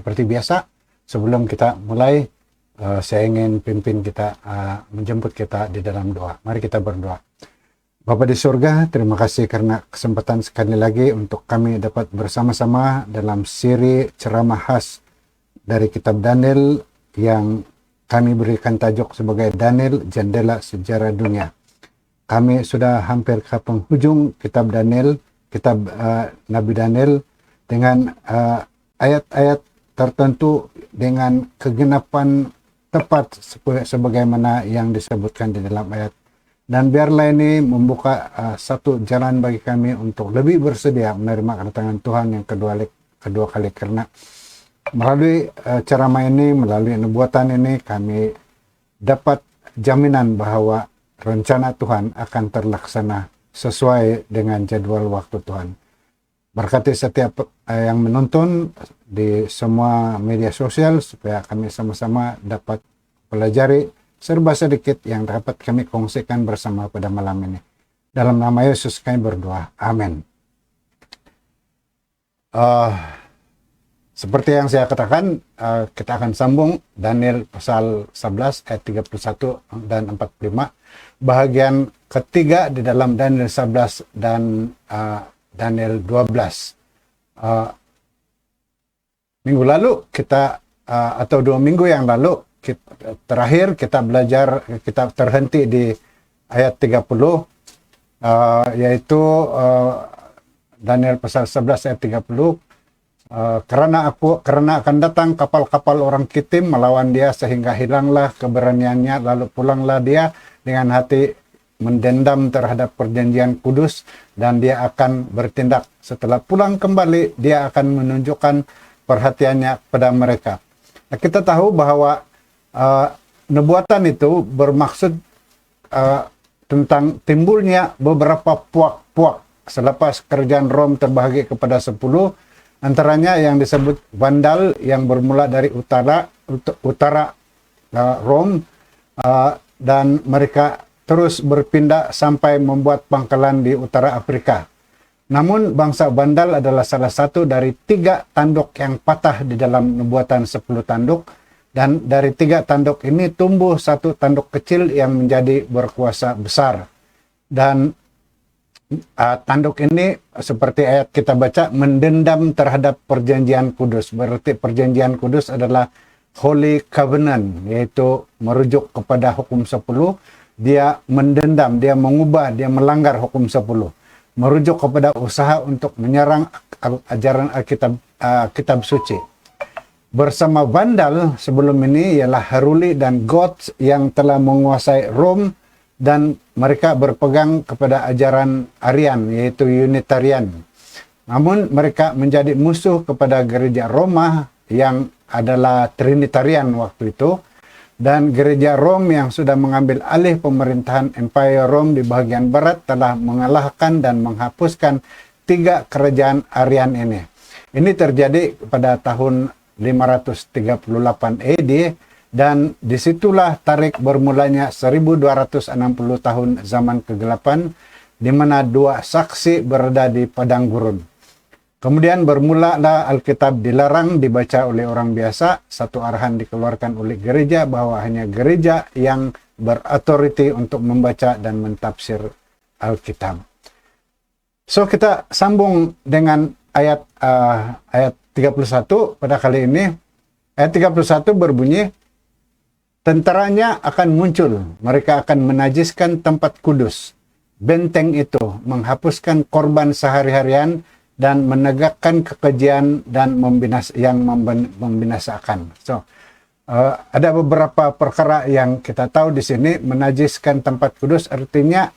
Seperti biasa, sebelum kita mulai, saya ingin pimpin kita, menjemput kita di dalam doa. Mari kita berdoa. Bapa di surga, terima kasih karena kesempatan sekali lagi untuk kami dapat bersama-sama dalam siri ceramah khas dari kitab Daniel yang kami berikan tajuk sebagai Daniel, Jendela Sejarah Dunia. Kami sudah hampir ke penghujung kitab Daniel, kitab Nabi Daniel, dengan ayat-ayat tertentu dengan kegenapan tepat sebagaimana yang disebutkan di dalam ayat. Dan biarlah ini membuka satu jalan bagi kami untuk lebih bersedia menerima kedatangan Tuhan yang kedua kali, karena melalui ceramah ini, melalui nubuatan ini, kami dapat jaminan bahwa rencana Tuhan akan terlaksana sesuai dengan jadwal waktu Tuhan. Berkati setiap yang menonton di semua media sosial, supaya kami sama-sama dapat pelajari serba sedikit yang dapat kami kongsikan bersama pada malam ini. Dalam nama Yesus kami berdoa. Amin. Seperti yang saya katakan, kita akan sambung Daniel pasal 11 ayat 31 dan 45. Bahagian ketiga di dalam Daniel 11 dan Daniel 12. Minggu lalu kita, atau 2 minggu yang lalu, terakhir kita belajar, kita terhenti di ayat 30, yaitu Daniel pasal 11 ayat 30. Karena akan datang kapal-kapal orang Kitim melawan dia sehingga hilanglah keberaniannya, lalu pulanglah dia dengan hati mendendam terhadap perjanjian kudus, dan dia akan bertindak. Setelah pulang kembali, dia akan menunjukkan perhatiannya pada mereka. Nah, kita tahu bahwa nubuatan itu bermaksud tentang timbulnya beberapa puak-puak selepas kerajaan Rom terbahagi kepada 10. Antaranya yang disebut Vandal yang bermula dari utara Rom, dan mereka terus berpindah sampai membuat pangkalan di utara Afrika. Namun bangsa Vandal adalah salah satu dari 3 tanduk yang patah di dalam nubuatan 10 tanduk, dan dari 3 tanduk ini tumbuh 1 tanduk kecil yang menjadi berkuasa besar. Dan tanduk ini, seperti ayat kita baca, mendendam terhadap perjanjian kudus. Berarti perjanjian kudus adalah Holy Covenant, yaitu merujuk kepada hukum 10. Dia mendendam, dia mengubah, dia melanggar hukum 10. Merujuk kepada usaha untuk menyerang ajaran Alkitab, kitab suci. Bersama Vandal sebelum ini ialah Haruli dan Goths yang telah menguasai Rom, dan mereka berpegang kepada ajaran Arian, yaitu Unitarian. Namun mereka menjadi musuh kepada gereja Roma yang adalah Trinitarian waktu itu, dan gereja Rom yang sudah mengambil alih pemerintahan Empire Rome di bagian barat telah mengalahkan dan menghapuskan 3 kerajaan Arian ini. Ini terjadi pada tahun 538 AD, dan disitulah tarik bermulanya 1260 tahun zaman kegelapan, di mana 2 saksi berada di padang gurun. Kemudian bermulalah Alkitab dilarang dibaca oleh orang biasa. Satu arahan dikeluarkan oleh gereja bahwa hanya gereja yang berautoriti untuk membaca dan mentafsir Alkitab. So, kita sambung dengan ayat 31 pada kali ini. Ayat 31 berbunyi, tentaranya akan muncul, mereka akan menajiskan tempat kudus, benteng itu, menghapuskan korban sehari-harian, dan menegakkan kekejian dan membinasakan. So, ada beberapa perkara yang kita tahu di sini. Menajiskan tempat kudus artinya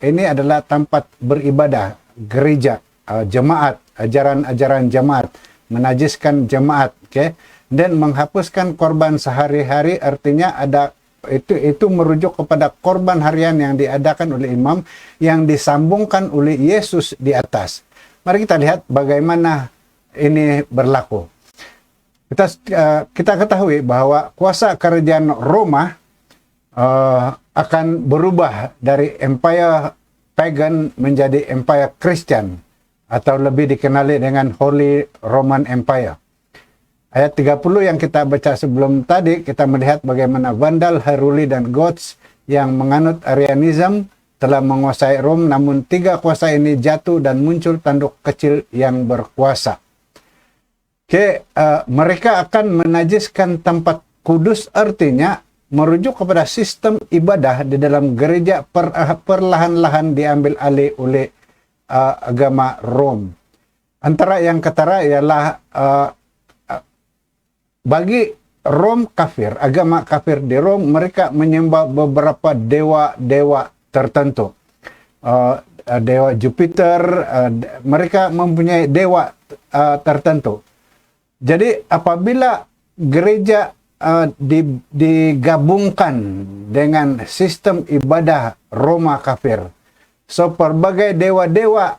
ini adalah tempat beribadah, gereja, jemaat, ajaran-ajaran jemaat, menajiskan jemaat, okay? Dan menghapuskan korban sehari-hari artinya ada itu merujuk kepada korban harian yang diadakan oleh imam yang disambungkan oleh Yesus di atas. Mari kita lihat bagaimana ini berlaku. Kita ketahui bahwa kuasa kerajaan Roma akan berubah dari empire pagan menjadi empire Christian, atau lebih dikenali dengan Holy Roman Empire. Ayat 30 yang kita baca sebelum tadi, kita melihat bagaimana Vandal, Heruli, dan Goths yang menganut Arianism telah menguasai Rom, namun tiga kuasa ini jatuh dan muncul tanduk kecil yang berkuasa. Mereka akan menajiskan tempat kudus, artinya merujuk kepada sistem ibadah di dalam gereja perlahan-lahan diambil alih oleh agama Rom. Antara yang ketara ialah bagi Rom kafir, agama kafir di Rom, mereka menyembah beberapa dewa-dewa tertentu. Dewa Jupiter, mereka mempunyai dewa tertentu. Jadi apabila gereja digabungkan dengan sistem ibadah Roma kafir, so berbagai dewa-dewa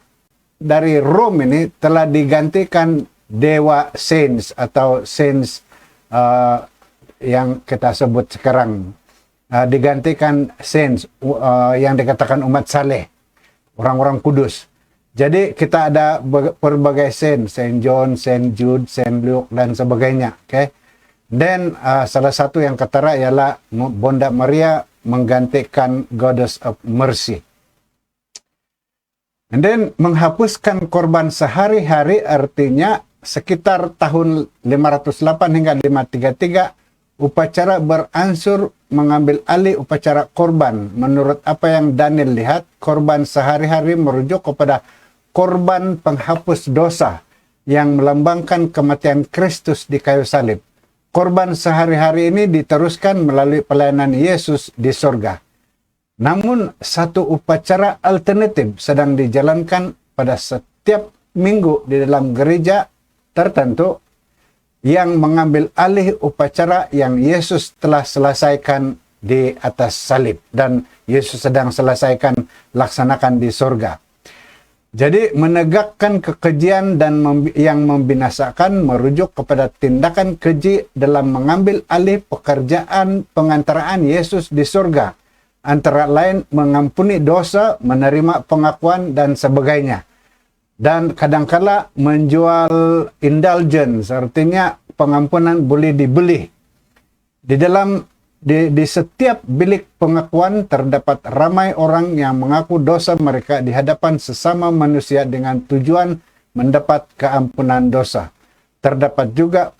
dari Rom ini telah digantikan dewa saints atau saints yang kita sebut sekarang, digantikan saints yang dikatakan umat saleh, orang-orang kudus. Jadi kita ada berbagai saint, Saint John, Saint Jude, Saint Luke, dan sebagainya. Dan salah satu yang ketara ialah Bonda Maria menggantikan Goddess of Mercy. And then menghapuskan korban sehari-hari, artinya sekitar tahun 508 hingga 533, upacara beransur mengambil alih upacara korban. Menurut apa yang Daniel lihat, korban sehari-hari merujuk kepada korban penghapus dosa yang melambangkan kematian Kristus di kayu salib. Korban sehari-hari ini diteruskan melalui pelayanan Yesus di sorga. Namun satu upacara alternatif sedang dijalankan pada setiap minggu di dalam gereja tertentu yang mengambil alih upacara yang Yesus telah selesaikan di atas salib dan Yesus sedang selesaikan laksanakan di sorga. Jadi menegakkan kekejian dan yang membinasakan merujuk kepada tindakan keji dalam mengambil alih pekerjaan pengantaraan Yesus di sorga, antara lain mengampuni dosa, menerima pengakuan, dan sebagainya. Dan kadangkala menjual indulgence, artinya pengampunan boleh dibeli. Di setiap bilik pengakuan terdapat ramai orang yang mengaku dosa mereka di hadapan sesama manusia dengan tujuan mendapat keampunan dosa. Terdapat juga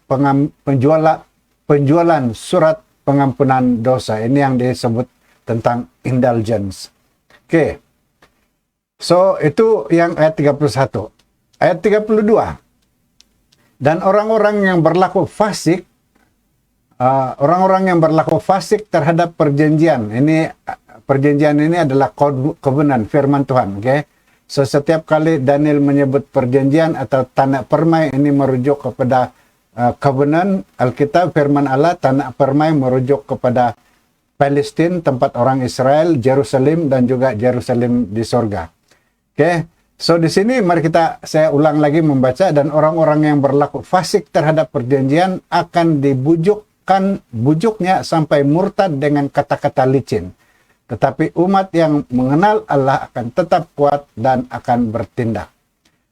penjualan surat pengampunan dosa. Ini yang disebut tentang indulgence. So, itu yang ayat 31. Ayat 32. Dan orang-orang yang berlaku fasik, terhadap perjanjian. Perjanjian ini adalah covenant, firman Tuhan. So, setiap kali Daniel menyebut perjanjian atau tanah permai, ini merujuk kepada covenant, Alkitab, firman Allah. Tanah permai merujuk kepada Palestina, tempat orang Israel, Jerusalem, dan juga Jerusalem di sorga. So di sini mari saya ulang lagi membaca, dan orang-orang yang berlaku fasik terhadap perjanjian akan bujuknya sampai murtad dengan kata-kata licin. Tetapi umat yang mengenal Allah akan tetap kuat dan akan bertindak.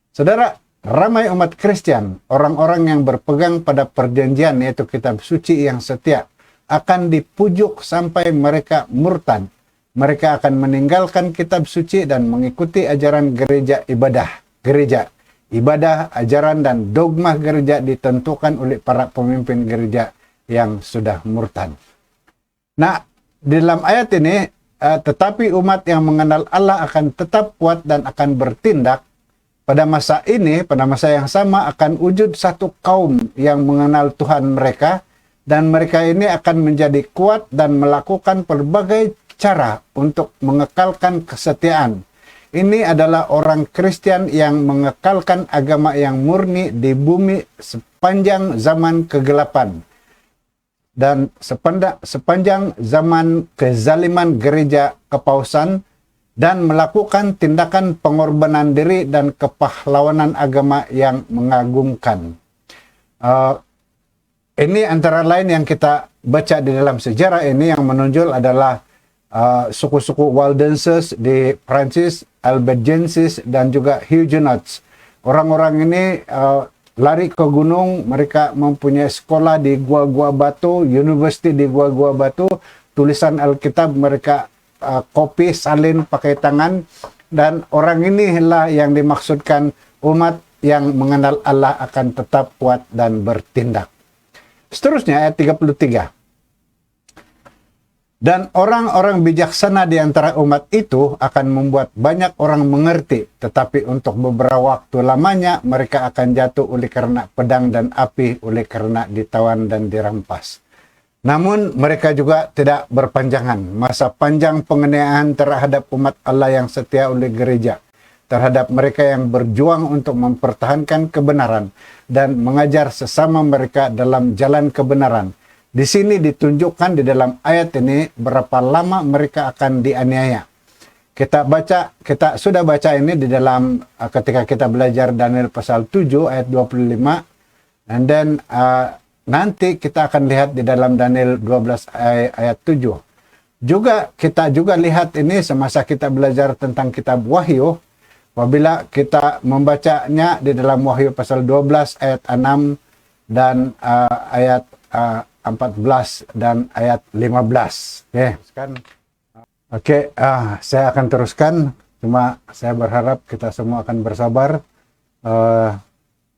Saudara, ramai umat Kristen, orang-orang yang berpegang pada perjanjian, yaitu kitab suci yang setia, akan dipujuk sampai mereka murtad. Mereka akan meninggalkan kitab suci dan mengikuti ajaran ibadah, ajaran dan dogma gereja ditentukan oleh para pemimpin gereja yang sudah murtad. Nah, di dalam ayat ini, tetapi umat yang mengenal Allah akan tetap kuat dan akan bertindak. Pada masa ini, pada masa yang sama akan wujud satu kaum yang mengenal Tuhan mereka, dan mereka ini akan menjadi kuat dan melakukan berbagai cara untuk mengekalkan kesetiaan. Ini adalah orang Kristen yang mengekalkan agama yang murni di bumi sepanjang zaman kegelapan dan sepanjang zaman kezaliman gereja kepausan, dan melakukan tindakan pengorbanan diri dan kepahlawanan agama yang mengagumkan. Ini antara lain yang kita baca di dalam sejarah ini. Yang menonjol adalah suku-suku Waldenses di Prancis, Albigenses, dan juga Huguenots. Orang-orang ini lari ke gunung, mereka mempunyai sekolah di gua-gua batu, university di gua-gua batu, tulisan Alkitab mereka copy, salin pakai tangan, dan orang inilah yang dimaksudkan umat yang mengenal Allah akan tetap kuat dan bertindak. Seterusnya ayat 33. Dan orang-orang bijaksana di antara umat itu akan membuat banyak orang mengerti, tetapi untuk beberapa waktu lamanya mereka akan jatuh oleh karena pedang dan api, oleh karena ditawan dan dirampas. Namun mereka juga tidak berpanjangan. Masa panjang penganiayaan terhadap umat Allah yang setia oleh gereja, terhadap mereka yang berjuang untuk mempertahankan kebenaran dan mengajar sesama mereka dalam jalan kebenaran. Di sini ditunjukkan di dalam ayat ini berapa lama mereka akan dianiaya. Kita sudah baca ini di dalam ketika kita belajar Daniel pasal 7 ayat 25, and then nanti kita akan lihat di dalam Daniel 12 ayat 7. Kita juga lihat ini semasa kita belajar tentang kitab Wahyu, apabila kita membacanya di dalam Wahyu pasal 12 ayat 6 dan ayat 14 dan ayat 15. Saya akan teruskan. Cuma saya berharap kita semua akan bersabar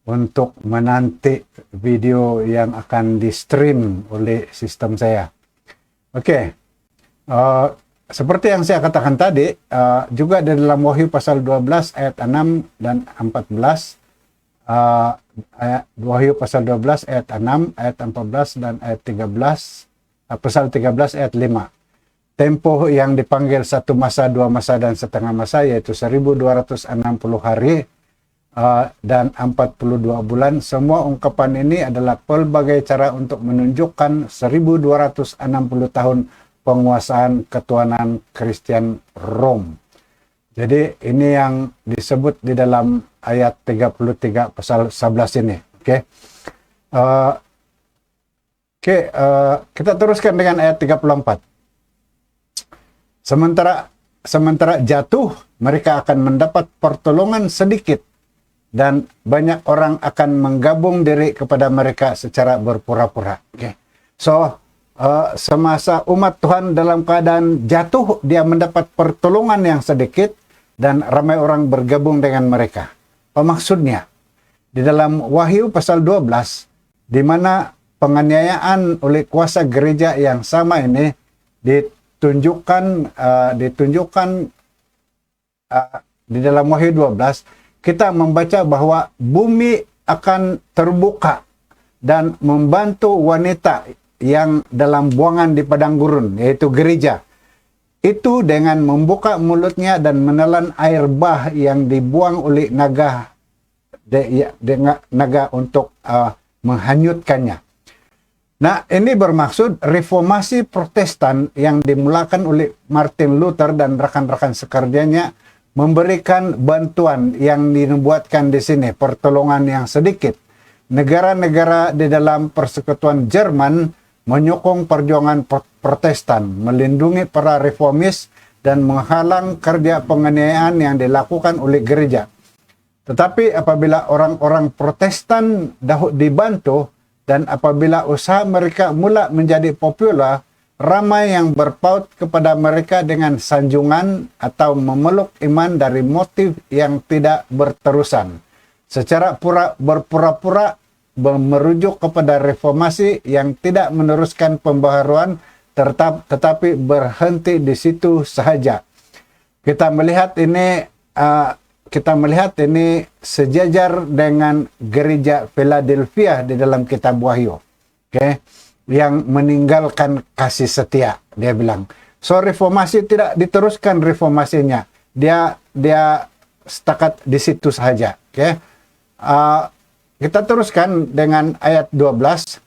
untuk menanti video yang akan di stream oleh sistem saya. Seperti yang saya katakan tadi, juga di dalam Wahyu pasal 12 ayat 6 dan 14, Wahyu pasal 12 ayat 6, ayat 14 dan ayat 13, pasal 13 ayat 5. Tempo yang dipanggil 1 masa, 2 masa dan setengah masa, yaitu 1260 hari dan 42 bulan. Semua ungkapan ini adalah pelbagai cara untuk menunjukkan 1260 tahun penguasaan ketuhanan Kristen Rom. Jadi ini yang disebut di dalam ayat 33 pasal 11 ini. Kita teruskan dengan ayat 34. Sementara jatuh, mereka akan mendapat pertolongan sedikit, dan banyak orang akan menggabung diri kepada mereka secara berpura-pura. Semasa umat Tuhan dalam keadaan jatuh, dia mendapat pertolongan yang sedikit, dan ramai orang bergabung dengan mereka. Apa maksudnya? Di dalam Wahyu pasal 12, di mana penganiayaan oleh kuasa gereja yang sama ini ditunjukkan di dalam Wahyu 12, kita membaca bahwa bumi akan terbuka dan membantu wanita yang dalam buangan di padang gurun, yaitu gereja. Itu dengan membuka mulutnya dan menelan air bah yang dibuang oleh naga untuk menghanyutkannya. Nah, ini bermaksud reformasi Protestan yang dimulakan oleh Martin Luther dan rekan-rekan sekerjanya memberikan bantuan yang dinubuatkan di sini, pertolongan yang sedikit. Negara-negara di dalam persekutuan Jerman menyokong perjuangan Protestan, melindungi para reformis, dan menghalang kerja penganiayaan yang dilakukan oleh gereja. Tetapi apabila orang-orang Protestan dibantu, dan apabila usaha mereka mula menjadi populer, ramai yang berpaut kepada mereka dengan sanjungan atau memeluk iman dari motif yang tidak berterusan. Secara berpura-pura merujuk kepada reformasi yang tidak meneruskan pembaharuan, tetapi berhenti di situ sahaja. Kita melihat ini sejajar dengan gereja Philadelphia di dalam kitab Wahyu, yang meninggalkan kasih setia. Dia bilang, reformasi tidak diteruskan reformasinya, dia setakat di situ saja. Kita teruskan dengan ayat 12.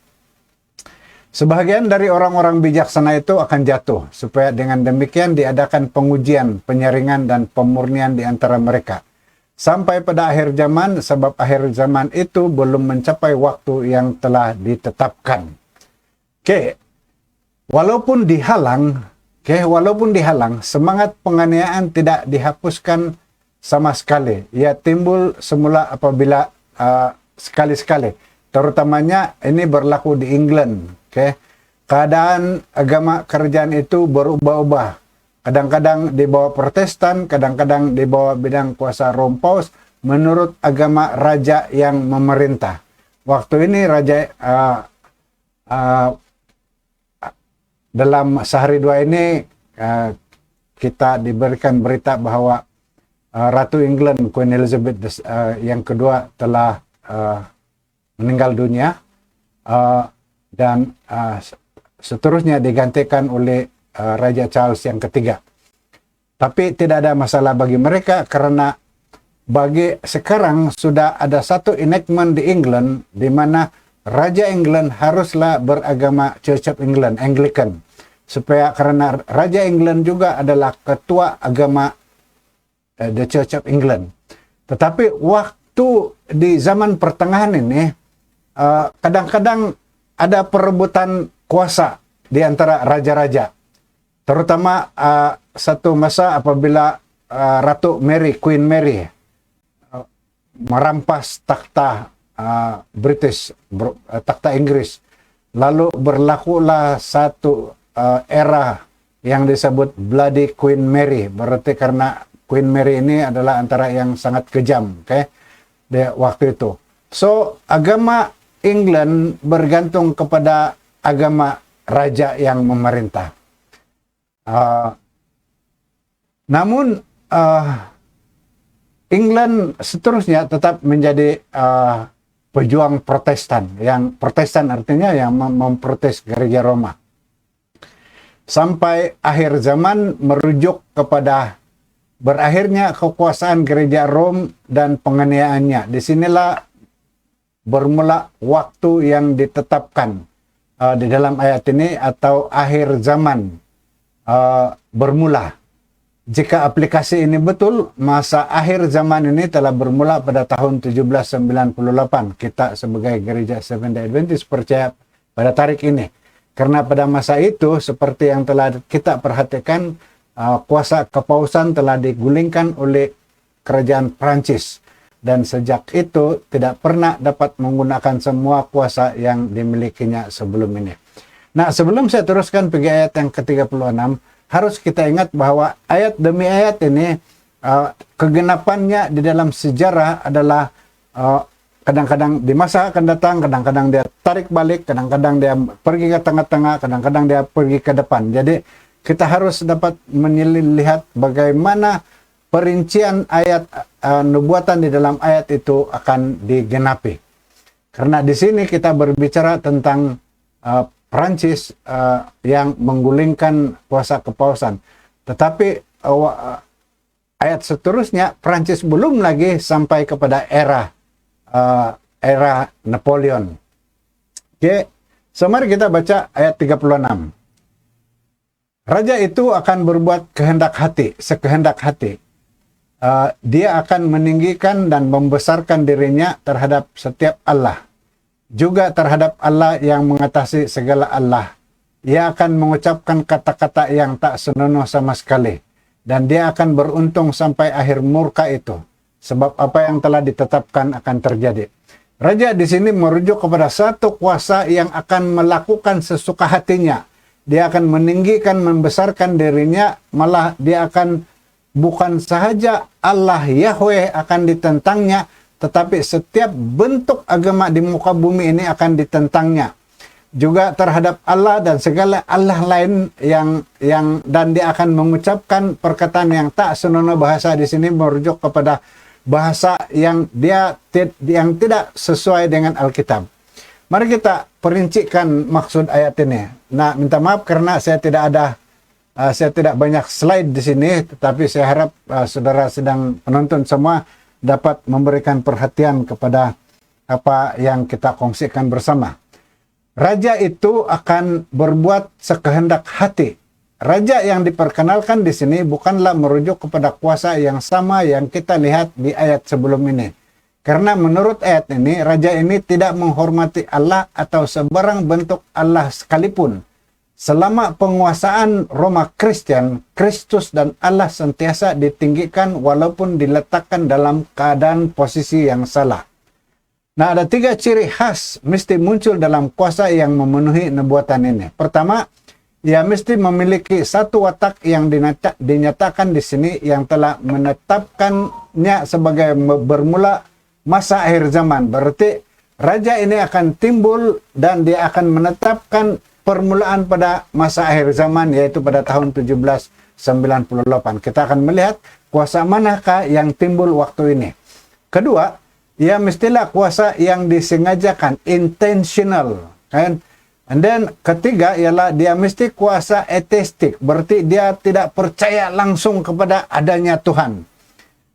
Sebagian dari orang-orang bijaksana itu akan jatuh, supaya dengan demikian diadakan pengujian, penyaringan, dan pemurnian di antara mereka. Sampai pada akhir zaman, sebab akhir zaman itu belum mencapai waktu yang telah ditetapkan. Walaupun dihalang, semangat penganiayaan tidak dihapuskan sama sekali. Ia timbul semula apabila sekali-sekali. Terutamanya ini berlaku di England. Okay? Keadaan agama kerajaan itu berubah-ubah. Kadang-kadang di bawah Protestan, kadang-kadang di bawah bidang kuasa Rome Paus, menurut agama raja yang memerintah. Waktu ini raja dalam sehari dua ini kita diberikan berita bahwa Ratu England Queen Elizabeth yang kedua telah meninggal dunia dan seterusnya digantikan oleh Raja Charles yang ketiga. Tapi tidak ada masalah bagi mereka karena bagi sekarang sudah ada satu enactment di England di mana Raja England haruslah beragama Church of England, Anglican. Supaya karena Raja England juga adalah ketua agama The Church of England. Tetapi waktu di zaman pertengahan ini kadang-kadang ada perebutan kuasa di antara raja-raja. Terutama satu masa apabila Ratu Mary, Queen Mary, merampas takhta British, takhta Inggris. Lalu berlakulah satu era yang disebut Bloody Queen Mary. Berarti karena Queen Mary ini adalah antara yang sangat kejam, okay, di waktu itu. So, agama England bergantung kepada agama raja yang memerintah. Namun England seterusnya tetap menjadi pejuang Protestan. Yang Protestan artinya yang memprotes gereja Roma. Sampai akhir zaman merujuk kepada berakhirnya kekuasaan gereja Rom dan penganiayaannya. Disinilah bermula waktu yang ditetapkan di dalam ayat ini atau akhir zaman bermula. Jika aplikasi ini betul, masa akhir zaman ini telah bermula pada tahun 1798. Kita sebagai gereja Seventh-day Adventist percaya pada tarikh ini. Karena pada masa itu, seperti yang telah kita perhatikan, kuasa kepausan telah digulingkan oleh kerajaan Prancis. Dan sejak itu tidak pernah dapat menggunakan semua kuasa yang dimilikinya sebelum ini. Nah, sebelum saya teruskan pergi ayat yang ke-36, harus kita ingat bahwa ayat demi ayat ini kegenapannya di dalam sejarah adalah kadang-kadang di masa akan datang, kadang-kadang dia tarik balik, kadang-kadang dia pergi ke tengah-tengah, kadang-kadang dia pergi ke depan. Jadi kita harus dapat melihat bagaimana perincian ayat nubuatan di dalam ayat itu akan digenapi. Karena di sini kita berbicara tentang Prancis yang menggulingkan kuasa kepausan. Tetapi ayat seterusnya Prancis belum lagi sampai kepada era Napoleon. Oke, so mari kita baca ayat 36. Raja itu akan berbuat kehendak hati, sekehendak hati. Dia akan meninggikan dan membesarkan dirinya terhadap setiap Allah. Juga terhadap Allah yang mengatasi segala Allah. Ia akan mengucapkan kata-kata yang tak senonoh sama sekali. Dan dia akan beruntung sampai akhir murka itu. Sebab apa yang telah ditetapkan akan terjadi. Raja di sini merujuk kepada satu kuasa yang akan melakukan sesuka hatinya. Dia akan meninggikan, membesarkan dirinya. Malah dia akan bukan sahaja Allah Yahweh akan ditentangnya, tetapi setiap bentuk agama di muka bumi ini akan ditentangnya. Juga terhadap Allah dan segala Allah lain yang dan dia akan mengucapkan perkataan yang tak senonoh. Bahasa di sini merujuk kepada bahasa yang tidak sesuai dengan Alkitab. Mari kita perincikan maksud ayat ini. Nah, minta maaf karena saya tidak banyak slide di sini, tetapi saya harap saudara sedang penonton semua dapat memberikan perhatian kepada apa yang kita kongsikan bersama. Raja itu akan berbuat sekehendak hati. Raja yang diperkenalkan di sini bukanlah merujuk kepada kuasa yang sama yang kita lihat di ayat sebelum ini. Karena menurut ayat ini, raja ini tidak menghormati Allah atau sebarang bentuk Allah sekalipun. Selama penguasaan Roma Kristen, Kristus dan Allah sentiasa ditinggikan walaupun diletakkan dalam keadaan posisi yang salah. Nah, ada 3 ciri khas mesti muncul dalam kuasa yang memenuhi nubuatan ini. Pertama, ia mesti memiliki satu watak yang dinyatakan di sini yang telah menetapkannya sebagai bermula masa akhir zaman. Berarti raja ini akan timbul dan dia akan menetapkan permulaan pada masa akhir zaman, yaitu pada tahun 1798. Kita akan melihat kuasa manakah yang timbul waktu ini. Kedua, ia mestilah kuasa yang disengajakan, intentional, kan? And then ketiga ialah dia mesti kuasa ateistik, berarti dia tidak percaya langsung kepada adanya Tuhan.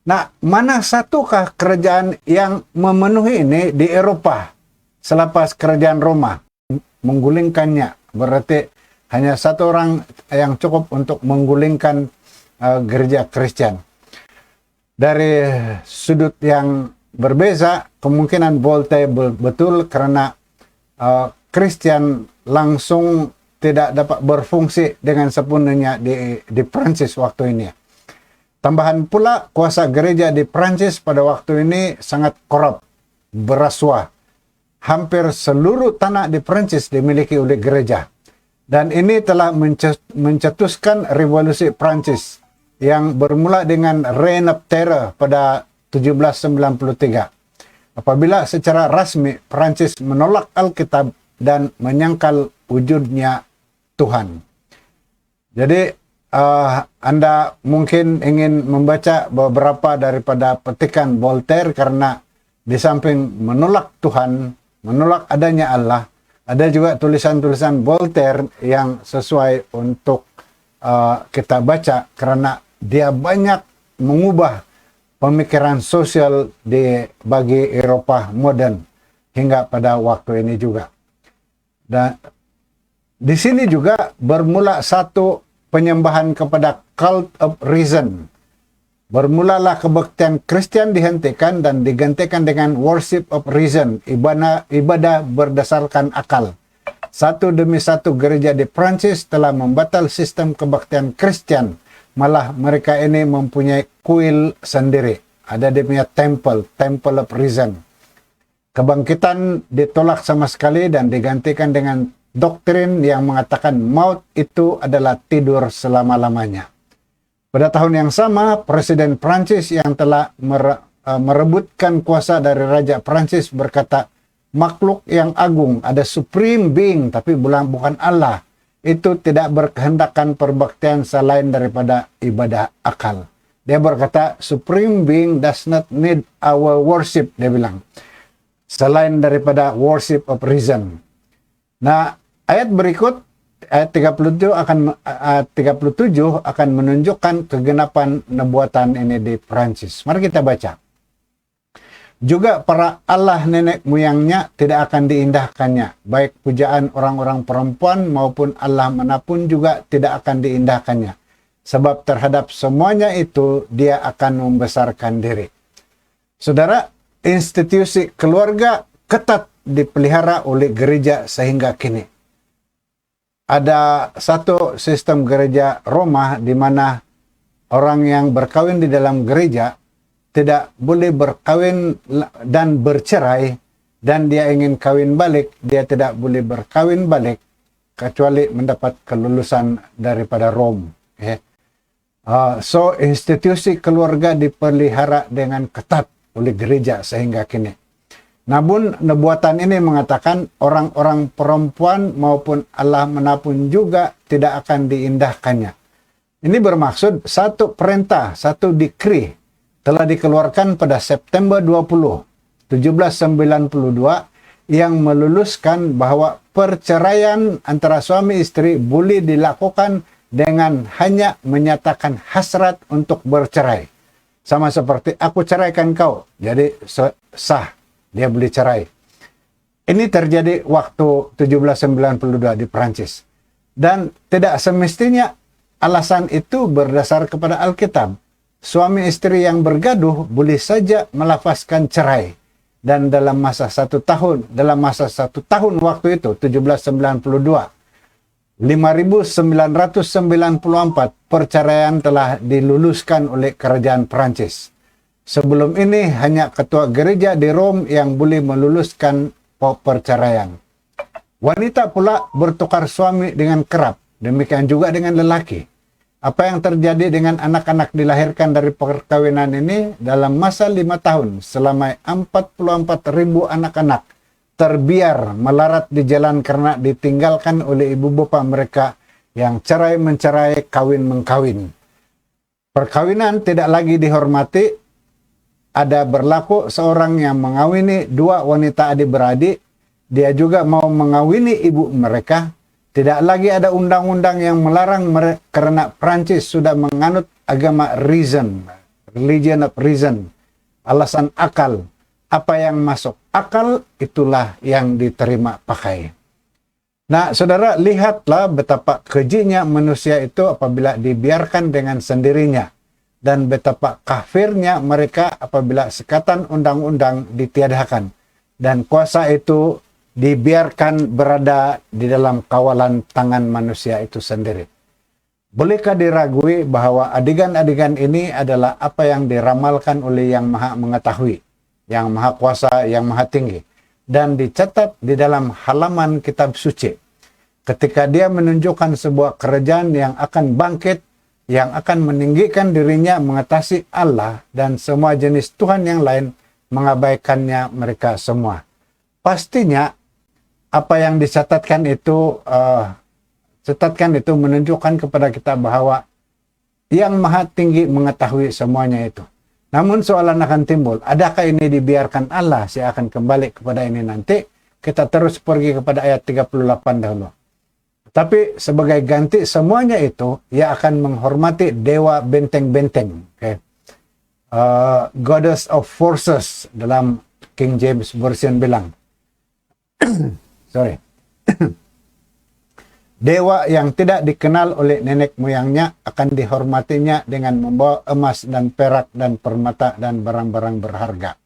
Nah, mana satukah kerajaan yang memenuhi ini di Eropa selepas kerajaan Roma menggulingkannya? Berarti hanya satu orang yang cukup untuk menggulingkan gereja Kristen. Dari sudut yang berbeza, kemungkinan Voltaire betul karena Kristen langsung tidak dapat berfungsi dengan sepenuhnya di Prancis waktu ini. Tambahan pula, kuasa gereja di Prancis pada waktu ini sangat korup, berasuah. Hampir seluruh tanah di Prancis dimiliki oleh gereja. Dan ini telah mencetuskan revolusi Prancis yang bermula dengan Reign of Terror pada 1793. Apabila secara rasmi Prancis menolak Alkitab dan menyangkal wujudnya Tuhan. Jadi Anda mungkin ingin membaca beberapa daripada petikan Voltaire karena di samping menolak Tuhan, menolak adanya Allah, ada juga tulisan-tulisan Voltaire yang sesuai untuk kita baca karena dia banyak mengubah pemikiran sosial bagi Eropa modern hingga pada waktu ini juga. Dan di sini juga bermula satu penyembahan kepada cult of reason. Bermulalah kebaktian Kristen dihentikan dan digantikan dengan worship of reason, ibadah berdasarkan akal. Satu demi satu gereja di Prancis telah membatal sistem kebaktian Kristen. Malah mereka ini mempunyai kuil sendiri. Ada dia punya temple of reason. Kebangkitan ditolak sama sekali dan digantikan dengan doktrin yang mengatakan maut itu adalah tidur selama-lamanya. Pada tahun yang sama, Presiden Prancis yang telah merebutkan kuasa dari Raja Prancis berkata, makhluk yang agung, ada supreme being, tapi bukan Allah. Itu tidak berkehendakkan perbaktian selain daripada ibadah akal. Dia berkata, supreme being does not need our worship, dia bilang. Selain daripada worship of reason. Nah, ayat berikut, ayat 37 akan menunjukkan kegenapan nubuatan ini di Prancis. Mari kita baca. Juga para Allah nenek moyangnya tidak akan diindahkannya. Baik pujaan orang-orang perempuan maupun Allah manapun juga tidak akan diindahkannya. Sebab terhadap semuanya itu dia akan membesarkan diri. Saudara, institusi keluarga ketat dipelihara oleh gereja sehingga kini. Ada satu sistem gereja Roma di mana orang yang berkawin di dalam gereja tidak boleh berkawin dan bercerai, dan dia ingin kawin balik, dia tidak boleh berkawin balik kecuali mendapat kelulusan daripada Rom. So institusi keluarga dipelihara dengan ketat oleh gereja sehingga kini. Namun nubuatan ini mengatakan orang-orang perempuan maupun Allah manapun juga tidak akan diindahkannya. Ini bermaksud satu perintah, satu decree telah dikeluarkan pada September 20, 1792 yang meluluskan bahwa perceraian antara suami istri boleh dilakukan dengan hanya menyatakan hasrat untuk bercerai. Sama seperti aku ceraikan kau, jadi sah, dia boleh cerai. Ini terjadi waktu 1792 di Prancis. Dan tidak semestinya alasan itu berdasar kepada Alkitab. Suami istri yang bergaduh boleh saja melafazkan cerai. Dan dalam masa satu tahun waktu itu, 1792, 5.994 perceraian telah diluluskan oleh kerajaan Prancis. Sebelum ini hanya ketua gereja di Rom yang boleh meluluskan perceraian. Wanita pula bertukar suami dengan kerap, demikian juga dengan lelaki. Apa yang terjadi dengan anak-anak dilahirkan dari perkawinan ini dalam masa 5 tahun, selama 44.000 anak-anak terbiar melarat di jalan karena ditinggalkan oleh ibu bapa mereka yang cerai-mencerai, kawin-mengkawin. Perkawinan tidak lagi dihormati. Ada berlaku seorang yang mengawini 2 wanita adik-beradik, dia juga mau mengawini ibu mereka. Tidak lagi ada undang-undang yang melarang mereka karena Prancis sudah menganut agama reason, religion of reason, alasan akal. Apa yang masuk akal itulah yang diterima pakai. Nah, saudara, lihatlah betapa kejinya manusia itu apabila dibiarkan dengan sendirinya. Dan betapa kafirnya mereka apabila sekatan undang-undang ditiadakan. Dan kuasa itu dibiarkan berada di dalam kawalan tangan manusia itu sendiri. Bolehkah diragui bahwa adegan-adegan ini adalah apa yang diramalkan oleh Yang Maha Mengetahui, Yang Maha Kuasa, Yang Maha Tinggi, dan dicatat di dalam halaman kitab suci. Ketika dia menunjukkan sebuah kerajaan yang akan bangkit, yang akan meninggikan dirinya mengatasi Allah dan semua jenis Tuhan yang lain, mengabaikannya mereka semua. Pastinya apa yang dicatatkan itu menunjukkan kepada kita bahwa Yang Maha Tinggi mengetahui semuanya itu. Namun soalan akan timbul, adakah ini dibiarkan Allah? Saya akan kembali kepada ini nanti. Kita terus pergi kepada ayat 38 dahulu. Tapi sebagai ganti semuanya itu, ia akan menghormati dewa benteng-benteng. Okay. Goddess of forces dalam King James Version bilang. Sorry. Dewa yang tidak dikenal oleh nenek moyangnya akan dihormatinya dengan membawa emas dan perak dan permata dan barang-barang berharga.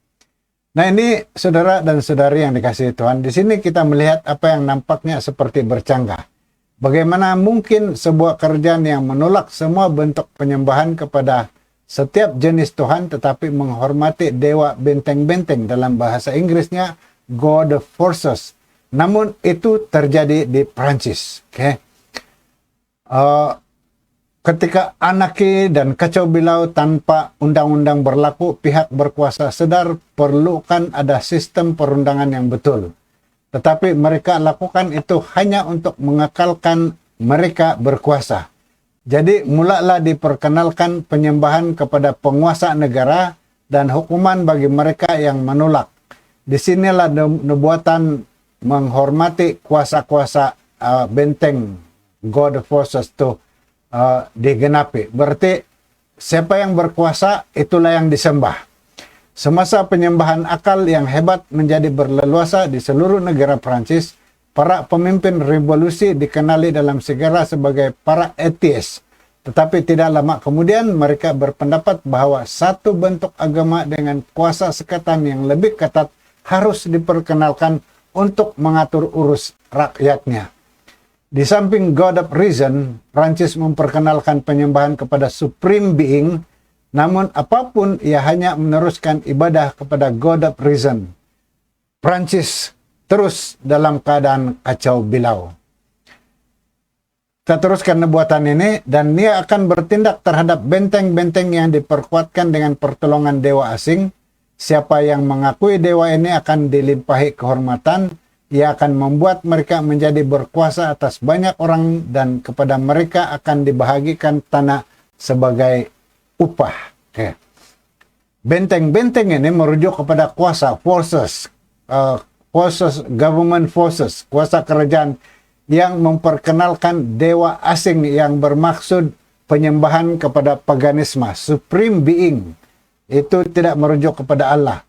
Nah, ini saudara dan saudari yang dikasihi Tuhan, di sini kita melihat apa yang nampaknya seperti bercanggah. Bagaimana mungkin sebuah kerajaan yang menolak semua bentuk penyembahan kepada setiap jenis Tuhan tetapi menghormati dewa benteng-benteng, dalam bahasa Inggrisnya God of Forces. Namun itu terjadi di Prancis. Okay? Ketika anarki dan kacau bilau tanpa undang-undang berlaku, pihak berkuasa sedar perlukan ada sistem perundangan yang betul. Tetapi mereka lakukan itu hanya untuk mengekalkan mereka berkuasa. Jadi mulalah diperkenalkan penyembahan kepada penguasa negara dan hukuman bagi mereka yang menolak. Disinilah nubuatan menghormati kuasa-kuasa benteng God of Forces itu digenapi. Berarti siapa yang berkuasa itulah yang disembah. Semasa penyembahan akal yang hebat menjadi berleluasa di seluruh negara Prancis, para pemimpin revolusi dikenali dalam sejarah sebagai para atheist. Tetapi tidak lama kemudian mereka berpendapat bahwa satu bentuk agama dengan kuasa sekatan yang lebih ketat harus diperkenalkan untuk mengatur urus rakyatnya. Di samping God of Reason, Prancis memperkenalkan penyembahan kepada Supreme Being. Namun apapun, ia hanya meneruskan ibadah kepada God of Reason. Prancis terus dalam keadaan kacau bilau. Kita teruskan nubuatan ini, dan dia akan bertindak terhadap benteng-benteng yang diperkuatkan dengan pertolongan dewa asing. Siapa yang mengakui dewa ini akan dilimpahi kehormatan. Ia akan membuat mereka menjadi berkuasa atas banyak orang, dan kepada mereka akan dibahagikan tanah sebagai upah. Okay. Benteng-benteng ini merujuk kepada kuasa, forces, government forces, kuasa kerajaan yang memperkenalkan dewa asing yang bermaksud penyembahan kepada paganisme, supreme being. Itu tidak merujuk kepada Allah.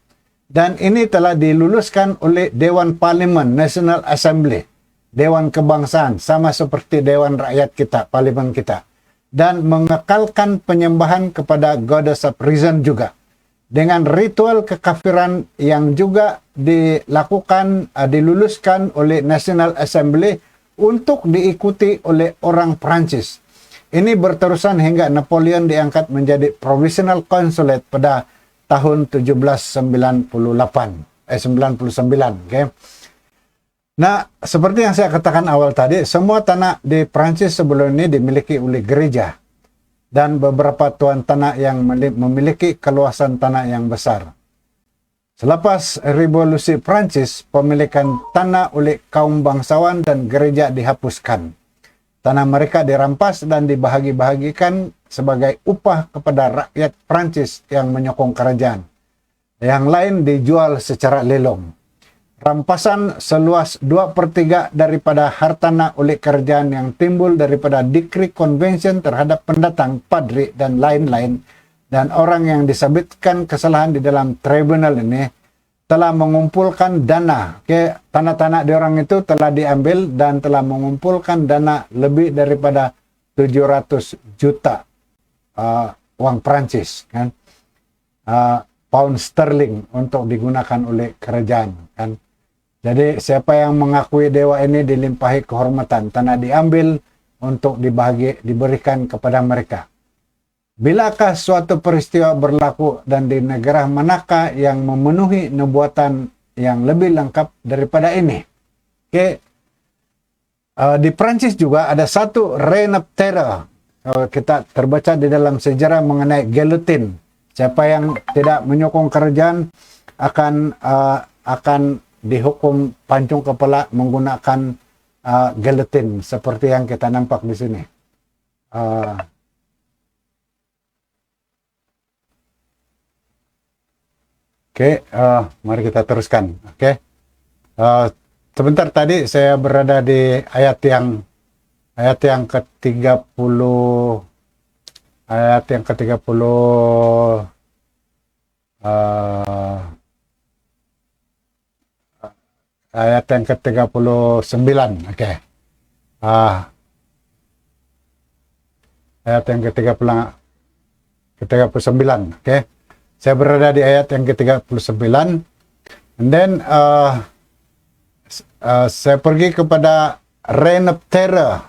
Dan ini telah diluluskan oleh Dewan Parlimen, National Assembly, Dewan Kebangsaan, sama seperti Dewan Rakyat kita, Parlimen kita. Dan mengekalkan penyembahan kepada Goddess of Reason juga. Dengan ritual kekafiran yang juga dilakukan, diluluskan oleh National Assembly untuk diikuti oleh orang Prancis. Ini berterusan hingga Napoleon diangkat menjadi Provisional Consulate pada tahun 99, okay? Nah, seperti yang saya katakan awal tadi, semua tanah di Prancis sebelum ini dimiliki oleh gereja dan beberapa tuan tanah yang memiliki keluasan tanah yang besar. Selepas revolusi Prancis, pemilikan tanah oleh kaum bangsawan dan gereja dihapuskan. Tanah mereka dirampas dan dibahagi-bahagikan sebagai upah kepada rakyat Prancis yang menyokong kerajaan. Yang lain dijual secara lelong. Rampasan seluas 2/3 daripada hartanah oleh kerajaan yang timbul daripada Decree Convention terhadap pendatang, padri, dan lain-lain, dan orang yang disabitkan kesalahan di dalam tribunal ini telah mengumpulkan dana. Tanah-tanah di orang itu telah diambil dan telah mengumpulkan dana lebih daripada 700 juta uang Prancis, kan? Pound sterling untuk digunakan oleh kerajaan, kan? Jadi siapa yang mengakui dewa ini dilimpahi kehormatan, tanah diambil untuk diberikan kepada mereka. Bilakah suatu peristiwa berlaku dan di negara manakah yang memenuhi nubuatan yang lebih lengkap daripada ini? Oke. Di Prancis juga ada satu reign of terror. Kita terbaca di dalam sejarah mengenai guillotine. Siapa yang tidak menyokong kerajaan akan dihukum pancung kepala menggunakan guillotine seperti yang kita nampak di sini. Mari kita teruskan. Sebentar tadi saya berada di ayat yang ke-30, ayat yang ke-30 ayat yang ke-39. Ayat yang ke-39. Saya berada di ayat yang ke-39. And then saya pergi kepada reign of terror.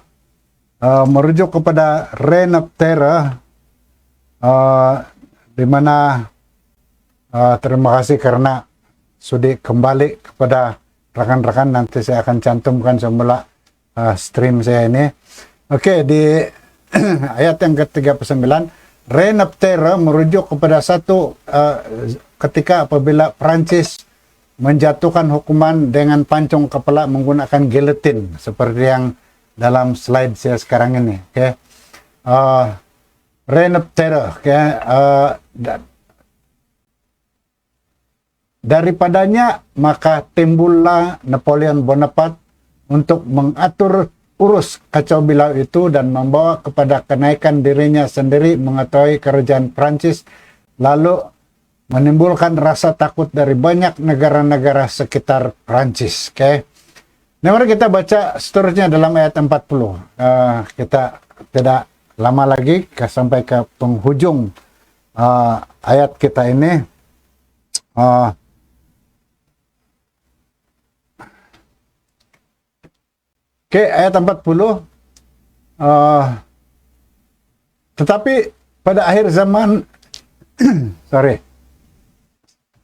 Merujuk kepada reign of terror, di mana terima kasih karena sudi kembali kepada rekan-rekan. Nanti saya akan cantumkan semula stream saya ini. Di ayat yang ke-39, reign of terror merujuk kepada satu ketika apabila Prancis menjatuhkan hukuman dengan pancung kepala menggunakan guillotine seperti yang dalam slide saya sekarang ini. Reign of terror. Daripadanya maka timbullah Napoleon Bonaparte untuk mengatur urus kacau bilau itu dan membawa kepada kenaikan dirinya sendiri mengetahui kerajaan Prancis, lalu menimbulkan rasa takut dari banyak negara-negara sekitar Prancis. Nah, mari kita baca seterusnya dalam ayat 40. Kita tidak lama lagi sampai ke penghujung ayat kita ini. Ayat 40. Tetapi pada akhir zaman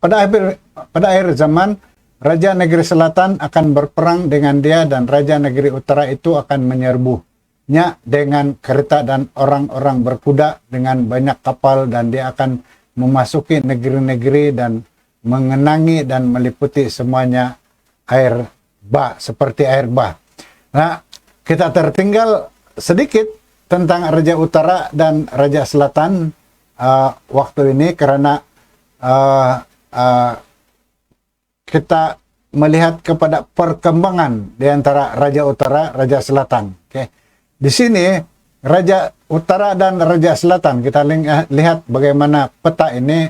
pada akhir zaman Raja Negeri Selatan akan berperang dengan dia dan Raja Negeri Utara itu akan menyerbunya dengan kereta dan orang-orang berkuda dengan banyak kapal, dan dia akan memasuki negeri-negeri dan mengenangi dan meliputi semuanya seperti air bah. Nah, kita tertinggal sedikit tentang Raja Utara dan Raja Selatan waktu ini karena kita melihat kepada perkembangan di antara Raja Utara, Raja Selatan. Di sini Raja Utara dan Raja Selatan, kita lihat bagaimana peta ini.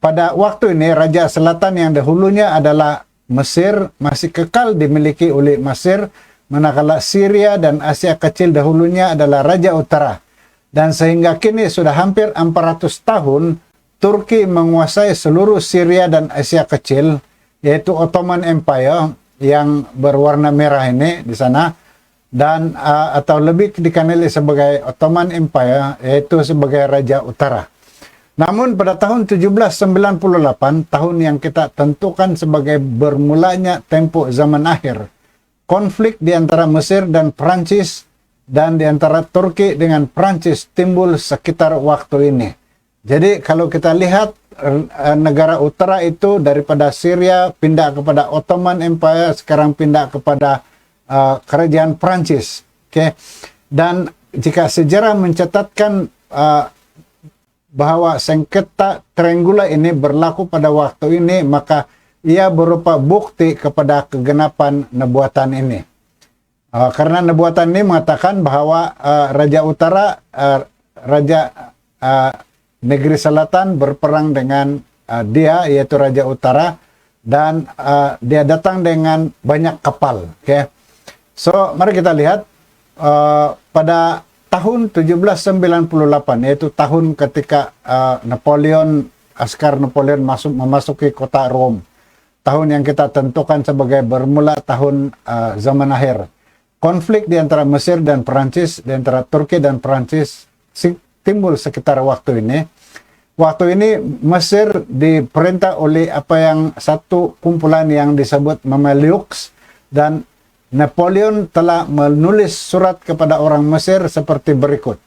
Pada waktu ini Raja Selatan yang dahulunya adalah Mesir masih kekal dimiliki oleh Mesir, manakala Syria dan Asia Kecil dahulunya adalah Raja Utara. Dan sehingga kini sudah hampir 400 tahun Turki menguasai seluruh Syria dan Asia Kecil, yaitu Ottoman Empire yang berwarna merah ini di sana, dan atau lebih dikenali sebagai Ottoman Empire, yaitu sebagai Raja Utara. Namun pada tahun 1798, tahun yang kita tentukan sebagai bermulanya tempo zaman akhir, konflik di antara Mesir dan Prancis dan di antara Turki dengan Prancis timbul sekitar waktu ini. Jadi kalau kita lihat negara utara itu daripada Syria pindah kepada Ottoman Empire, sekarang pindah kepada kerajaan Prancis. Oke. Dan jika sejarah mencatatkan bahwa sengketa triangular ini berlaku pada waktu ini, maka ia berupa bukti kepada kegenapan nubuatan ini. Karena nubuatan ini mengatakan bahwa Raja Utara, Raja Negeri Selatan berperang dengan dia, yaitu Raja Utara, dan dia datang dengan banyak kapal. Okay? So, mari kita lihat pada tahun 1798, yaitu tahun ketika askar Napoleon memasuki kota Rom. Tahun yang kita tentukan sebagai bermula tahun zaman akhir. Konflik di antara Mesir dan Perancis, di antara Turki dan Perancis timbul sekitar waktu ini. Waktu ini Mesir diperintah oleh satu kumpulan yang disebut Mamelukes, dan Napoleon telah menulis surat kepada orang Mesir seperti berikut.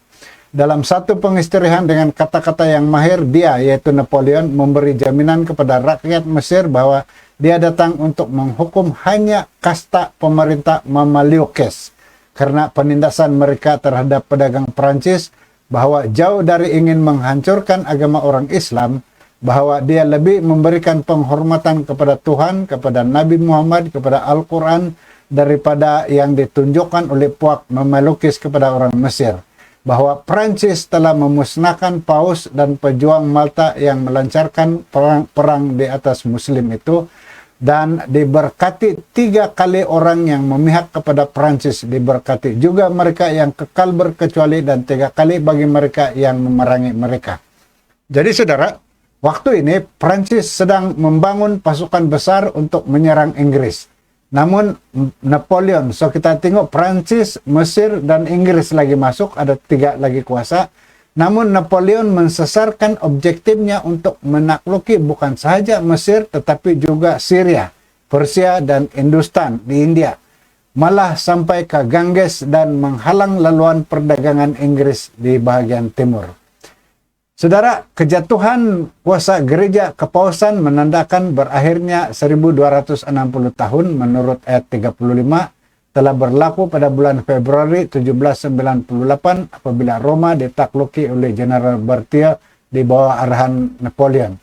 Dalam satu pengisytiharan dengan kata-kata yang mahir, dia, yaitu Napoleon, memberi jaminan kepada rakyat Mesir bahwa dia datang untuk menghukum hanya kasta pemerintah Mamelukes karena penindasan mereka terhadap pedagang Perancis, bahwa jauh dari ingin menghancurkan agama orang Islam, bahwa dia lebih memberikan penghormatan kepada Tuhan, kepada Nabi Muhammad, kepada Al-Quran, daripada yang ditunjukkan oleh puak Mamelukes kepada orang Mesir. Bahwa Prancis telah memusnahkan Paus dan pejuang Malta yang melancarkan perang di atas Muslim itu, dan diberkati 3 kali orang yang memihak kepada Prancis, diberkati juga mereka yang kekal berkecuali, dan 3 kali bagi mereka yang memerangi mereka. Jadi saudara, waktu ini Prancis sedang membangun pasukan besar untuk menyerang Inggris. Namun Napoleon, so kita tengok Prancis, Mesir, dan Inggris lagi masuk, ada 3 lagi kuasa. Namun Napoleon mensesarkan objektifnya untuk menakluki bukan sahaja Mesir, tetapi juga Syria, Persia, dan Hindustan di India. Malah sampai ke Ganges dan menghalang laluan perdagangan Inggris di bahagian timur. Saudara, kejatuhan kuasa gereja kepausan menandakan berakhirnya 1260 tahun menurut ayat 35 telah berlaku pada bulan Februari 1798 apabila Roma ditakluki oleh Jenderal Berthier di bawah arahan Napoleon.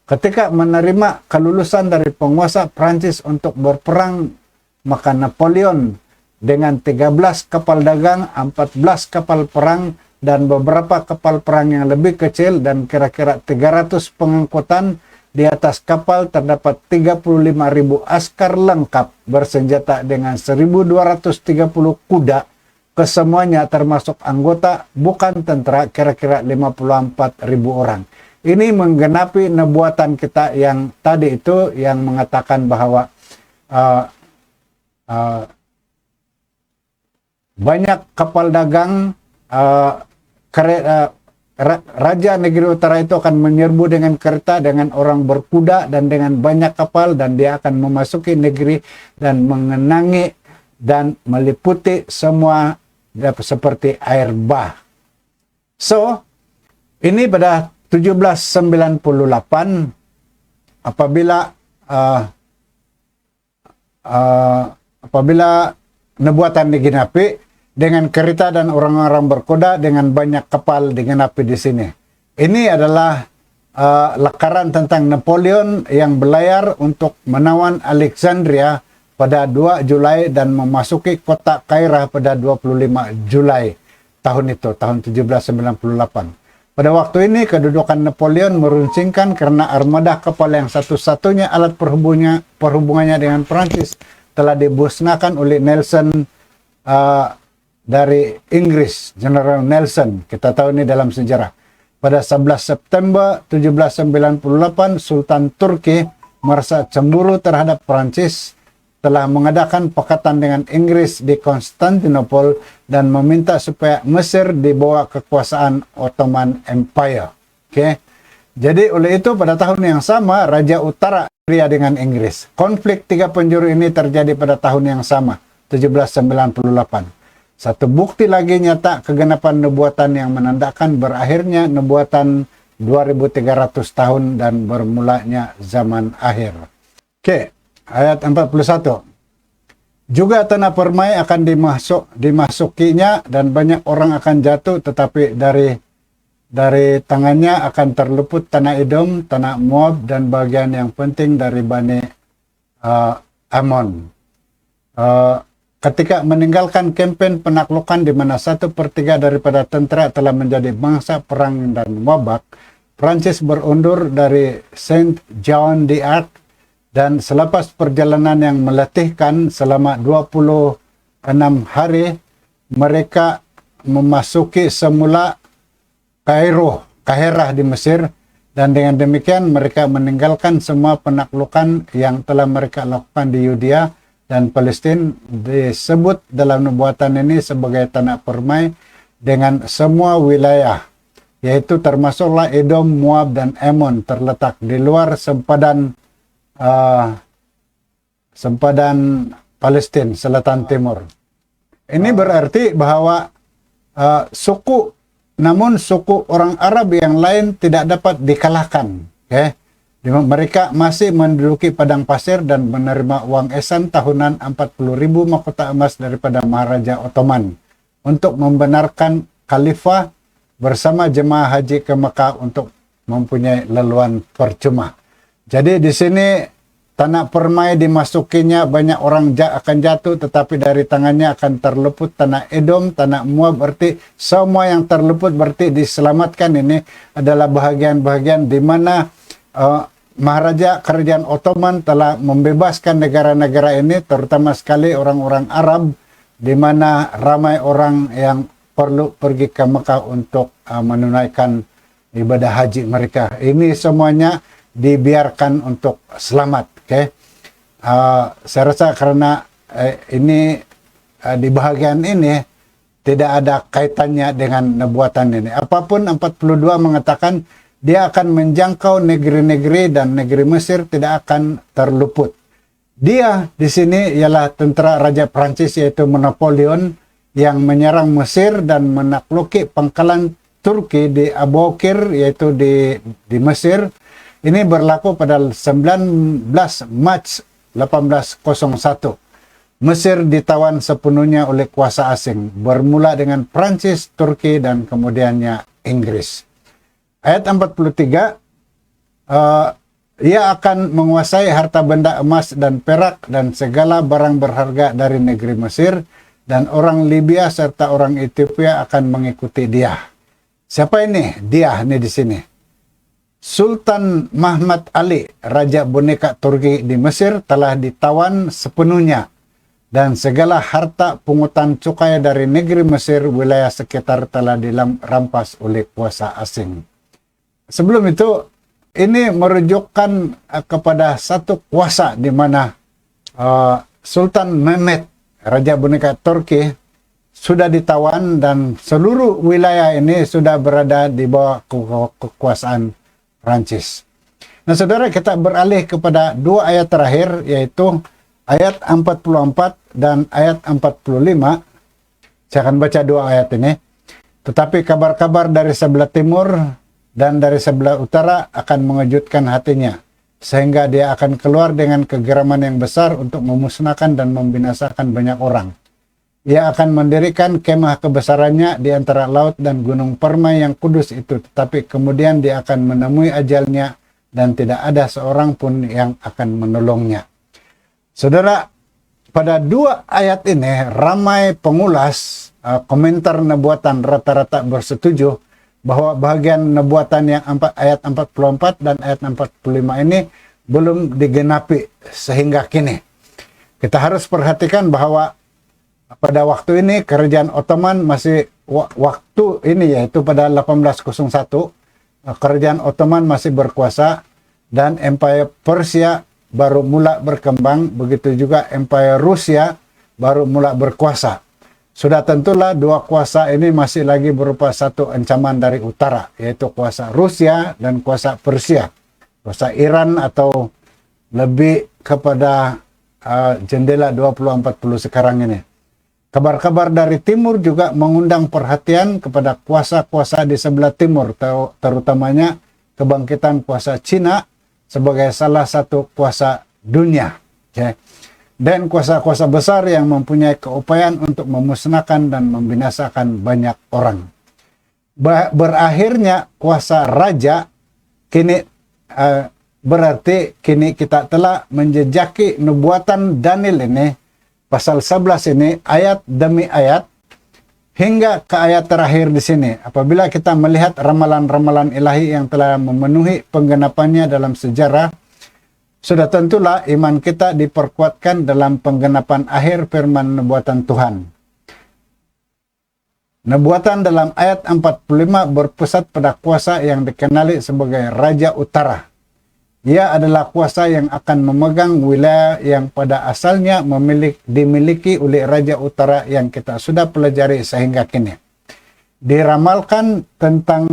Ketika menerima kelulusan dari penguasa Prancis untuk berperang, maka Napoleon dengan 13 kapal dagang, 14 kapal perang, dan beberapa kapal perang yang lebih kecil dan kira-kira 300 pengangkutan di atas kapal terdapat 35.000 askar lengkap bersenjata dengan 1.230 kuda, kesemuanya termasuk anggota bukan tentara kira-kira 54.000 orang. Ini menggenapi nubuatan kita yang tadi itu yang mengatakan bahwa banyak kapal dagang, Raja Negeri Utara itu akan menyerbu dengan kereta, dengan orang berkuda, dan dengan banyak kapal, dan dia akan memasuki negeri dan mengenangi dan meliputi semua seperti air bah. So, ini pada 1798 apabila nubuatan digenapi, dengan kereta dan orang-orang berkuda dengan banyak kapal digenapi di sini. Ini adalah lakaran tentang Napoleon yang berlayar untuk menawan Alexandria pada 2 Julai dan memasuki kota Kairah pada 25 Julai tahun itu, tahun 1798. Pada waktu ini kedudukan Napoleon meruncingkan karena armada kapal yang satu-satunya alat perhubungannya dengan Prancis telah dimusnahkan oleh Nelson dari Inggris, General Nelson. Kita tahu ini dalam sejarah. Pada 11 September 1798, Sultan Turki merasa cemburu terhadap Prancis, telah mengadakan pekatan dengan Inggris di Konstantinopel dan meminta supaya Mesir dibawa kekuasaan Ottoman Empire. Okay? Jadi oleh itu pada tahun yang sama Raja Utara Syria dengan Inggris. Konflik tiga penjuru ini terjadi pada tahun yang sama, 1798. Satu bukti lagi nyata kegenapan nubuatan yang menandakan berakhirnya nubuatan 2300 tahun dan bermulanya zaman akhir. Oke, ayat 41. Juga tanah permai akan dimasukinya dan banyak orang akan jatuh, tetapi dari tangannya akan terluput tanah Edom, tanah Moab, dan bagian yang penting dari Bani Ammon. Ketika meninggalkan kempen penaklukan di mana 1/3 daripada tentara telah menjadi bangsa perang dan wabak, Prancis berundur dari Saint John d'Arc, dan selepas perjalanan yang meletihkan selama 26 hari, mereka memasuki semula Kairah di Mesir, dan dengan demikian mereka meninggalkan semua penaklukan yang telah mereka lakukan di Yudea dan Palestina. Disebut dalam nubuatan ini sebagai tanah permai dengan semua wilayah, yaitu termasuklah Edom, Moab, dan Ammon terletak di luar sempadan Palestina selatan timur. Ini berarti bahwa suku orang Arab yang lain tidak dapat dikalahkan. Okay? Mereka masih menduduki padang pasir dan menerima uang esan tahunan 40.000 mahkota emas daripada Maharaja Ottoman untuk membenarkan khalifah bersama jemaah haji ke Mekah untuk mempunyai leluhon percuma. Jadi di sini tanah permai dimasukinya, banyak orang akan jatuh, tetapi dari tangannya akan terluput tanah Edom, tanah Moab. Berarti semua yang terluput berarti diselamatkan. Ini adalah bahagian-bahagian di mana Maharaja Kerajaan Ottoman telah membebaskan negara-negara ini, terutama sekali orang-orang Arab, di mana ramai orang yang perlu pergi ke Mekah untuk menunaikan ibadah haji mereka. Ini semuanya dibiarkan untuk selamat. Okay? Saya rasa karena ini di bahagian ini tidak ada kaitannya dengan nubuatan ini. Apapun 42 mengatakan dia akan menjangkau negeri-negeri dan negeri Mesir tidak akan terluput. Dia di sini ialah tentara Raja Prancis yaitu Napoleon yang menyerang Mesir dan menakluki pangkalan Turki di Abukir yaitu di Mesir. Ini berlaku pada 19 Mac 1801. Mesir ditawan sepenuhnya oleh kuasa asing, bermula dengan Prancis, Turki, dan kemudiannya Inggris. Ayat 43, ia akan menguasai harta benda emas dan perak dan segala barang berharga dari negeri Mesir, dan orang Libya serta orang Ethiopia akan mengikuti dia. Siapa ini? Dia ini di sini. Sultan Muhammad Ali, Raja Boneka Turki di Mesir, telah ditawan sepenuhnya, dan segala harta pungutan cukai dari negeri Mesir wilayah sekitar telah dirampas oleh kuasa asing. Sebelum itu, ini merujukkan kepada satu kuasa di mana Sultan Mehmed, Raja Boneka Turki, sudah ditawan dan seluruh wilayah ini sudah berada di bawah kekuasaan Prancis. Nah saudara, kita beralih kepada dua ayat terakhir, yaitu ayat 44 dan ayat 45. Saya akan baca dua ayat ini. Tetapi kabar-kabar dari sebelah timur dan dari sebelah utara akan mengejutkan hatinya, sehingga dia akan keluar dengan kegeraman yang besar untuk memusnahkan dan membinasakan banyak orang. Ia akan mendirikan kemah kebesarannya di antara laut dan gunung permai yang kudus itu, tetapi kemudian dia akan menemui ajalnya dan tidak ada seorang pun yang akan menolongnya. Saudara, pada dua ayat ini ramai pengulas komentar nubuatan rata-rata bersetuju bahwa bahagian nubuatan yang ayat 44 dan ayat 45 ini belum digenapi sehingga kini. Kita harus perhatikan bahwa pada waktu ini kerajaan Ottoman masih waktu ini, yaitu pada 1801 kerajaan Ottoman masih berkuasa dan Empire Persia baru mula berkembang, begitu juga Empire Rusia baru mula berkuasa. Sudah tentulah dua kuasa ini masih lagi berupa satu ancaman dari utara, yaitu kuasa Rusia dan kuasa Persia. Kuasa Iran atau lebih kepada jendela 2040 sekarang ini. Kabar-kabar dari timur juga mengundang perhatian kepada kuasa-kuasa di sebelah timur, terutamanya kebangkitan kuasa Cina sebagai salah satu kuasa dunia. Okay. Dan kuasa-kuasa besar yang mempunyai keupayaan untuk memusnahkan dan membinasakan banyak orang. Berakhirnya kuasa raja kini berarti kini kita telah menjejaki nubuatan Daniel ini, pasal 11 ini, ayat demi ayat, hingga ke ayat terakhir di sini. Apabila kita melihat ramalan-ramalan ilahi yang telah memenuhi penggenapannya dalam sejarah, sudah tentulah iman kita diperkuatkan dalam penggenapan akhir firman nubuatan Tuhan. Nubuatan dalam ayat 45 berpusat pada kuasa yang dikenali sebagai Raja Utara. Ia adalah kuasa yang akan memegang wilayah yang pada asalnya dimiliki oleh Raja Utara yang kita sudah pelajari sehingga kini. Diramalkan tentang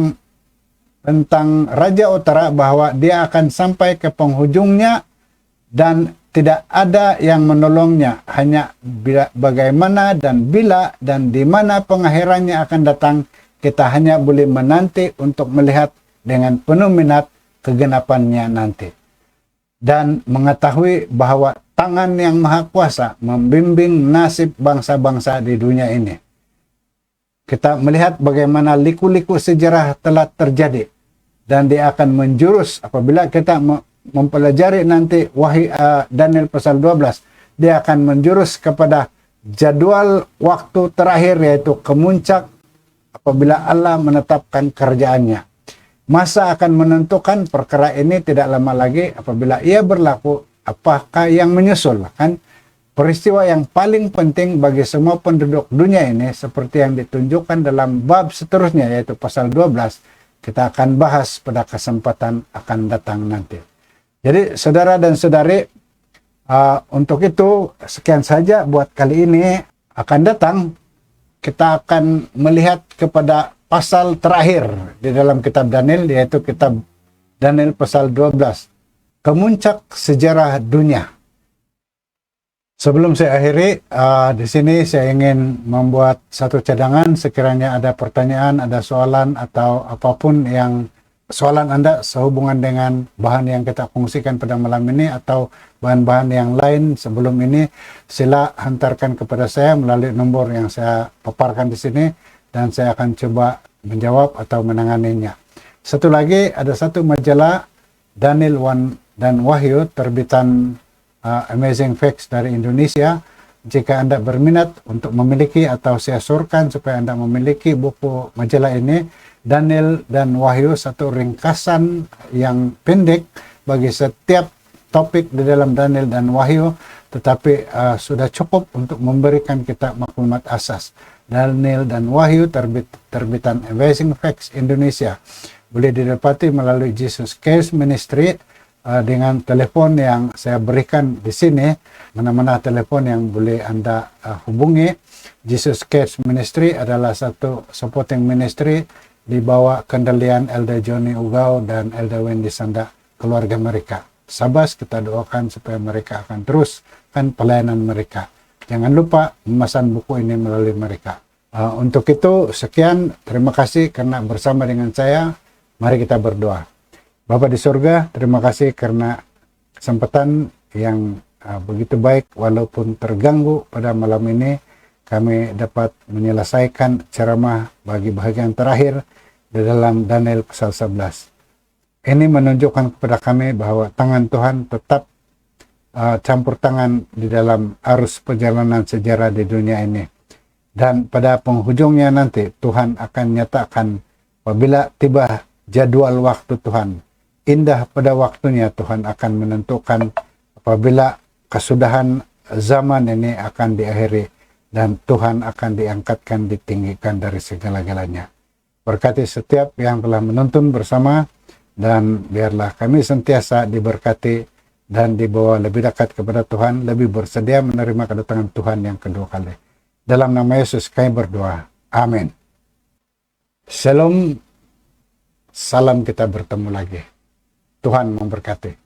Raja Utara bahwa dia akan sampai ke penghujungnya dan tidak ada yang menolongnya. Hanya bagaimana dan bila dan di mana pengakhirannya akan datang, kita hanya boleh menanti untuk melihat dengan penuh minat kegenapannya nanti. Dan mengetahui bahwa tangan yang maha kuasa membimbing nasib bangsa-bangsa di dunia ini. Kita melihat bagaimana liku-liku sejarah telah terjadi. Dan dia akan menjurus apabila kita mempelajari nanti Daniel pasal 12. Dia akan menjurus kepada jadwal waktu terakhir, yaitu kemuncak apabila Allah menetapkan kerajaannya. Masa akan menentukan perkara ini tidak lama lagi apabila ia berlaku, apakah yang menyusul. Kan peristiwa yang paling penting bagi semua penduduk dunia ini seperti yang ditunjukkan dalam bab seterusnya, yaitu pasal 12. Kita akan bahas pada kesempatan akan datang nanti. Jadi saudara dan saudari, untuk itu sekian saja buat kali ini. Akan datang kita akan melihat kepada pasal terakhir di dalam kitab Daniel, yaitu kitab Daniel pasal 12. Kemuncak sejarah dunia. Sebelum saya akhiri, di sini saya ingin membuat satu cadangan. Sekiranya ada pertanyaan, ada soalan atau apapun yang soalan Anda sehubungan dengan bahan yang kita kongsikan pada malam ini atau bahan-bahan yang lain sebelum ini, sila hantarkan kepada saya melalui nomor yang saya paparkan di sini dan saya akan coba menjawab atau menanganinya. Satu lagi, ada satu majalah Daniel dan Wahyu terbitan Amazing Facts dari Indonesia. Jika Anda berminat untuk memiliki atau saya surkan supaya Anda memiliki buku majalah ini, Daniel dan Wahyu, satu ringkasan yang pendek bagi setiap topik di dalam Daniel dan Wahyu, tetapi sudah cukup untuk memberikan kita maklumat asas. Daniel dan Wahyu terbitan Amazing Facts Indonesia. Boleh didapati melalui Jesus Case Ministry dengan telepon yang saya berikan di sini. Mana-mana telepon yang boleh Anda hubungi. Jesus Case Ministry adalah satu supporting ministry di bawah kendalian Elder Johnny Ugao dan Elder Wendy Sanda, keluarga mereka. Sabas, kita doakan supaya mereka akan teruskan pelayanan mereka. Jangan lupa memesan buku ini melalui mereka. Untuk itu, sekian. Terima kasih karena bersama dengan saya. Mari kita berdoa. Bapa di surga, terima kasih karena kesempatan yang begitu baik walaupun terganggu pada malam ini. Kami dapat menyelesaikan ceramah bagi bahagian terakhir di dalam Daniel pasal 11. Ini menunjukkan kepada kami bahwa tangan Tuhan tetap campur tangan di dalam arus perjalanan sejarah di dunia ini. Dan pada penghujungnya nanti Tuhan akan nyatakan apabila tiba jadwal waktu Tuhan. Indah pada waktunya Tuhan akan menentukan apabila kesudahan zaman ini akan diakhiri dan Tuhan akan diangkatkan, ditinggikan dari segala-galanya. Berkati setiap yang telah menonton bersama dan biarlah kami sentiasa diberkati dan dibawa lebih dekat kepada Tuhan, lebih bersedia menerima kedatangan Tuhan yang kedua kali. Dalam nama Yesus kami berdoa. Amin. Shalom. Salam, kita bertemu lagi. Tuhan memberkati.